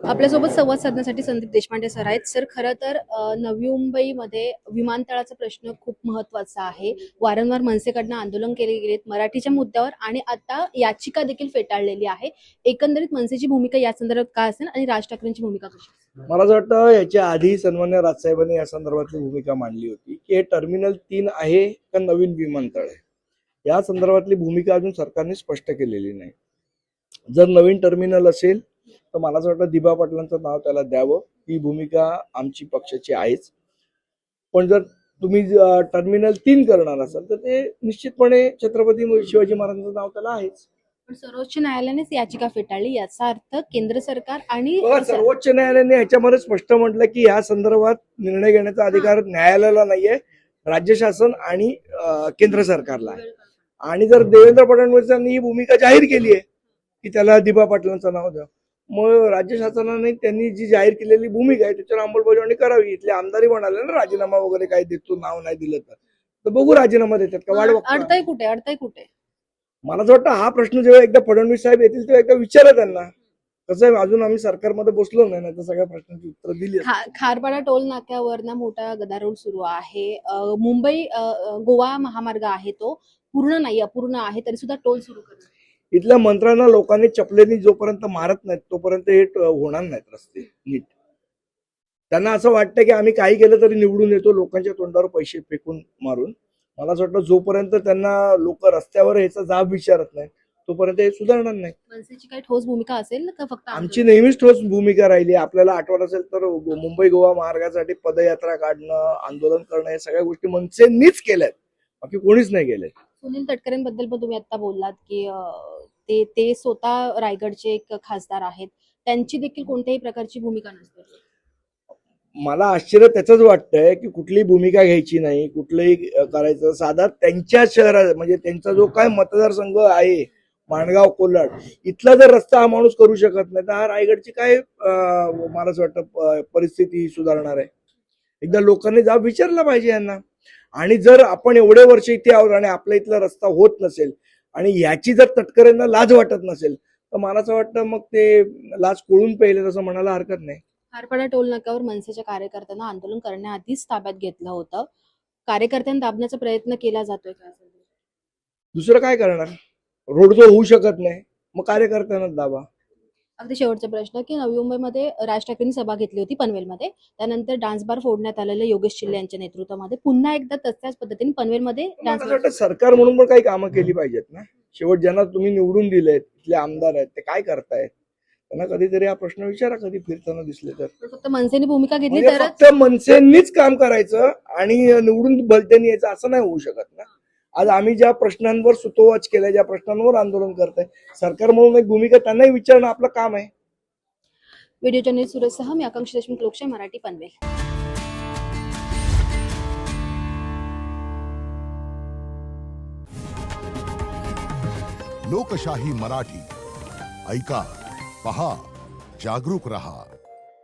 आपल्यासोबत संवाद साधण्यासाठी संदीप देशपांडे सर आहेत. सर, खरं तर नवी मुंबईमध्ये विमानतळाचा प्रश्न खूप महत्त्वाचा आहे. वारंवार मनसेकडनं आंदोलन केले गेलेत मराठीच्या मुद्द्यावर आणि आता याचिका देखील फेटाळलेली आहे. एकंदरीत मनसेची भूमिका या संदर्भात काय असेल आणि राज ठाकरेंची भूमिका कशी असेल? मला असं वाटतं याच्या आधी सन्मान्य राजसाहेबांनी या संदर्भातली भूमिका मांडली होती की हे टर्मिनल 3 आहे का नवीन विमानतळ आहे. या संदर्भातली भूमिका अजून सरकारने स्पष्ट केलेली नाही. जर नवीन टर्मिनल असेल तर मला असं वाटतं दिबा पाटलांचं नाव त्याला द्यावं. ही भूमिका आमची पक्षाची आहेच. पण जर तुम्ही टर्मिनल 3 करणार असाल तर ते निश्चितपणे छत्रपती शिवाजी महाराजांचं नाव त्याला आहेच. पण सर्वोच्च न्यायालयानेच याचिका फेटाळली, याचा अर्थ केंद्र सरकार आणि सर्वोच्च न्यायालयाने ह्याच्यामध्ये स्पष्ट म्हटलं की या संदर्भात निर्णय घेण्याचा अधिकार न्यायालयाला नाहीये, राज्य शासन आणि केंद्र सरकारला आहे. आणि जर देवेंद्र फडणवीसांनी ही भूमिका जाहीर केली आहे की त्याला दिबा पाटलांचं नाव द्या, मग राज्य शासनाने त्यांनी जी जाहीर केलेली भूमिका आहे त्याच्यावर अंमलबजावणी करावी. इथले आमदारही म्हणाले ना राजीनामा वगैरे काही देतो, नाव नाही दिलं तर बघू राजीनामा देतात का, वाढ बघता. अडतंय कुठे? मला असं वाटतं हा प्रश्न जेव्हा एकदा फडणवीस साहेब येतील तेव्हा एकदा विचारा त्यांना. कसं आहे, अजून आम्ही सरकारमध्ये बसलो नाही ना, तर सगळ्या प्रश्नांची उत्तर दिली. खारपाडा टोल नाक्यावरनं मोठा गदारोळ सुरू आहे. मुंबई गोवा महामार्ग आहे, तो पूर्ण नाही, अपूर्ण आहे, तरी सुद्धा टोल सुरू करणार. इथल्या मंत्र्यांना लोकांनी चपलेनी जोपर्यंत मारत नाहीत तोपर्यंत हे होणार नाहीत रस्ते नीट. त्यांना असं वाटतं की आम्ही काही केलं तरी निवडून येतो, लोकांच्या तोंडावर पैसे फेकून मारून. मला असं वाटतं जोपर्यंत त्यांना लोक रस्त्यावर ह्याचा जाब विचारत नाही तोपर्यंत हे सुधारणार नाही. मनसेची काही ठोस भूमिका असेल का फक्त आमची नेहमीच ठोस भूमिका राहिली. आपल्याला आठवत असेल तर मुंबई गोवा महामार्गासाठी पदयात्रा काढणं, आंदोलन करणं, या सगळ्या गोष्टी मनसेनीच केल्यात, बाकी कोणीच नाही केलंय. सुनील तटकरेंबद्दल पण तुम्ही आता बोललात की ते स्वतः रायगडचे एक खासदार आहेत, त्यांची देखील कोणत्याही प्रकारची भूमिका नसते. मला आश्चर्य त्याचंच वाटतंय की कुठलीही भूमिका घ्यायची नाही, कुठलंही करायचं. साधा त्यांच्या शहरात म्हणजे त्यांचा जो काय मतदारसंघ आहे माणगाव कोल्हाड, इथला जर रस्ता हा माणूस करू शकत नाही तर हा रायगडची काय मला असं वाटतं परिस्थिती सुधारणार आहे. एकदा लोकांनी जाब विचारला पाहिजे यांना. आणि जर आपण एवढे वर्ष इथे आहोत आणि आपल्या इथला रस्ता होत नसेल आणि ह्याची जर तटकऱ्यांना लाज वाटत नसेल तर मला असं वाटतं मग ते लाज कोळून पाहिले असं म्हणायला हरकत नाही. खारपाडा टोल नाक्यावर मनसेच्या कार्यकर्त्यांना आंदोलन करण्याआधीच ताब्यात घेतलं होतं. कार्यकर्त्यांना दाबण्याचा प्रयत्न केला जातोय का? दुसरं काय करणार? रोड जो होऊ शकत नाही मग कार्यकर्त्यांना दाबा. अगदी शेवटचा प्रश्न की नवी मुंबईमध्ये राज ठाकरेंनी सभा घेतली होती पनवेलमध्ये, त्यानंतर डान्स बार फोडण्यात आलेलं योगेश चिल्ले यांच्या नेतृत्वामध्ये पुन्हा एकदा तशाच पद्धतीने पनवेलमध्ये डान्स बार. सरकार म्हणून पण काही कामं केली पाहिजेत ना. शेवट ज्यांना तुम्ही निवडून दिलेत, तिथले आमदार आहेत, ते काय करतायत त्यांना कधीतरी हा प्रश्न विचारा कधी फिरताना दिसले तर. फक्त मनसेने भूमिका घेतली तर फक्त मनसेनीच काम करायचं आणि निवडून भलत्यानी यायचं असं नाही होऊ शकत ना. आज आम्ही ज्या प्रश्नांवर सुतोवाच केलाय, ज्या प्रश्नांवर आंदोलन करताय, सरकार म्हणून एक भूमिका त्यांनाही विचारणं आपलं काम आहे. व्हिडिओ जर्नलिस्ट सुरेशसह मी आकांक्षा देशमुख, लोकशाही मराठी, पनवेल. लोकशाही मराठी ऐका, पहा, जागरूक रहा.